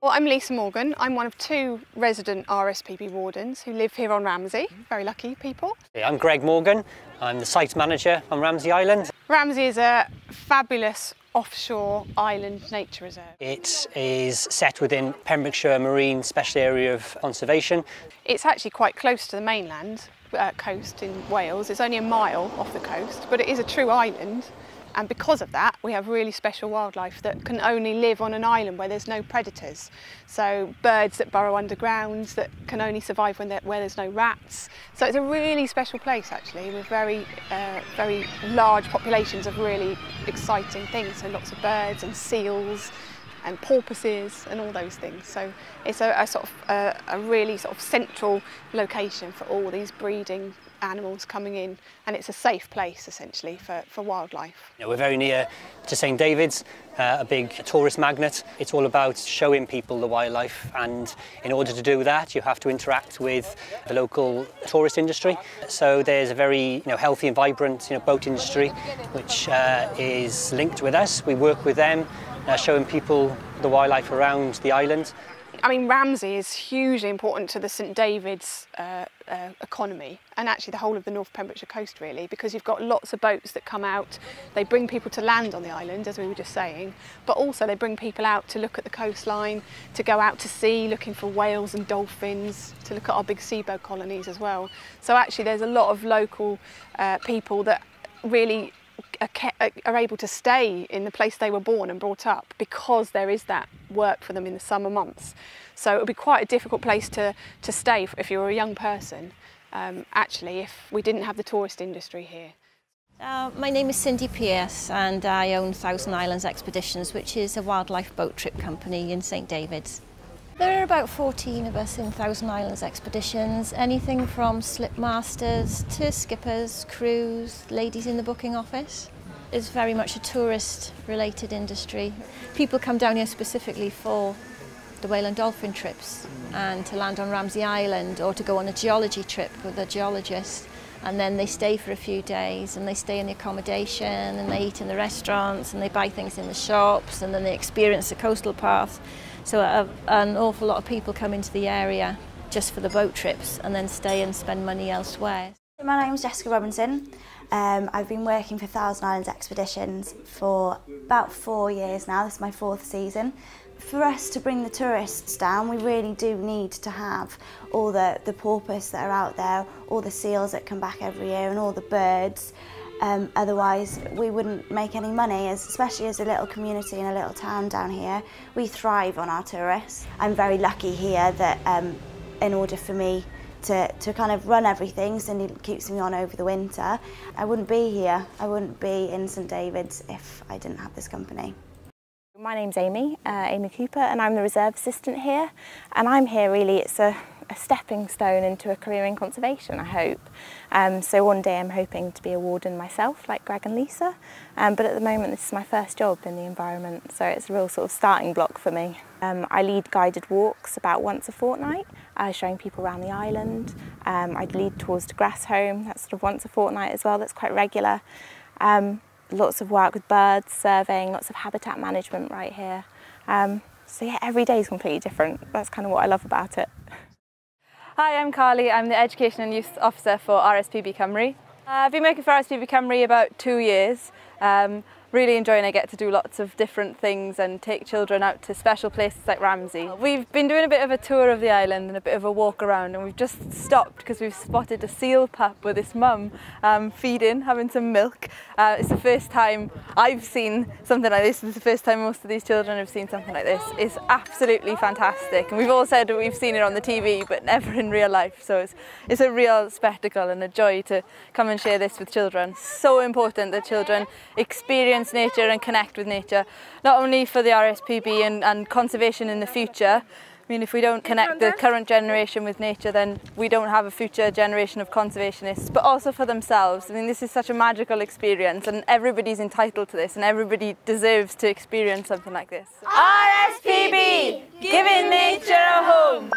Well, I'm Lisa Morgan. I'm one of 2 resident R.S.P.B wardens who live here on Ramsey. Very lucky people. I'm Greg Morgan. I'm the site manager on Ramsey Island. Ramsey is a fabulous offshore island nature reserve. It is set within Pembrokeshire Marine Special Area of Conservation. It's actually quite close to the mainland coast in Wales. It's only a mile off the coast, but it is a true island. And because of that, we have really special wildlife that can only live on an island where there's no predators. So birds that burrow underground that can only survive where there's no rats. So it's a really special place actually, with very large populations of really exciting things. So lots of birds and seals and porpoises and all those things. So it's a really sort of central location for all these breeding animals coming in, and it's a safe place essentially for wildlife. We're very near to St David's, a big tourist magnet. It's all about showing people the wildlife, and in order to do that you have to interact with the local tourist industry. So there's a very healthy and vibrant boat industry which is linked with us. We work with them, showing people the wildlife around the island. I mean, Ramsey is hugely important to the St David's economy, and actually the whole of the North Pembrokeshire coast really, because you've got lots of boats that come out. They bring people to land on the island, as we were just saying, but also they bring people out to look at the coastline, to go out to sea looking for whales and dolphins, to look at our big seabird colonies as well. So actually there's a lot of local people that really are able to stay in the place they were born and brought up, because there is that work for them in the summer months. So it would be quite a difficult place to stay if you were a young person, actually, if we didn't have the tourist industry here. My name is Cindy Pierce and I own Thousand Islands Expeditions, which is a wildlife boat trip company in St David's. There are about 14 of us in Thousand Islands Expeditions, anything from slipmasters to skippers, crews, ladies in the booking office. It's very much a tourist-related industry. People come down here specifically for the whale and dolphin trips and to land on Ramsey Island, or to go on a geology trip with a geologist. And then they stay for a few days and they stay in the accommodation and they eat in the restaurants and they buy things in the shops, and then they experience the coastal path. So an awful lot of people come into the area just for the boat trips and then stay and spend money elsewhere. My name's Jessica Robinson. I've been working for Thousand Islands Expeditions for about 4 years now. This is my 4th season. For us to bring the tourists down, we really do need to have all the porpoise that are out there, all the seals that come back every year and all the birds. Otherwise we wouldn't make any money, especially as a little community in a little town down here. We thrive on our tourists. I'm very lucky here that in order for me to kind of run everything, Cindy keeps me on over the winter. I wouldn't be here, I wouldn't be in St David's if I didn't have this company. My name's Amy Cooper, and I'm the reserve assistant here, and I'm here really, it's a stepping stone into a career in conservation, I hope. So one day I'm hoping to be a warden myself, like Greg and Lisa, but at the moment this is my first job in the environment, so it's a real sort of starting block for me. I lead guided walks about once a fortnight, showing people around the island. I'd lead tours to Grass Home, that's sort of once a fortnight as well, that's quite regular. Lots of work with birds, surveying, lots of habitat management right here. So yeah, every day is completely different. That's kind of what I love about it. Hi, I'm Carly. I'm the Education and Youth Officer for R.S.P.B Cymru. I've been working for R.S.P.B Cymru about 2 years. really enjoying. I get to do lots of different things and take children out to special places like Ramsey. We've been doing a bit of a tour of the island and a bit of a walk around, and we've just stopped because we've spotted a seal pup with its mum feeding, having some milk. It's the first time I've seen something like this. It's the first time most of these children have seen something like this. It's absolutely fantastic, and we've all said that we've seen it on the TV but never in real life, so it's a real spectacle and a joy to come and share this with children. So important that children experience nature and connect with nature, not only for the R.S.P.B and conservation in the future. I mean, if we don't connect the current generation with nature, then we don't have a future generation of conservationists, but also for themselves. I mean, this is such a magical experience, and everybody's entitled to this, and everybody deserves to experience something like this. R.S.P.B, giving nature a home.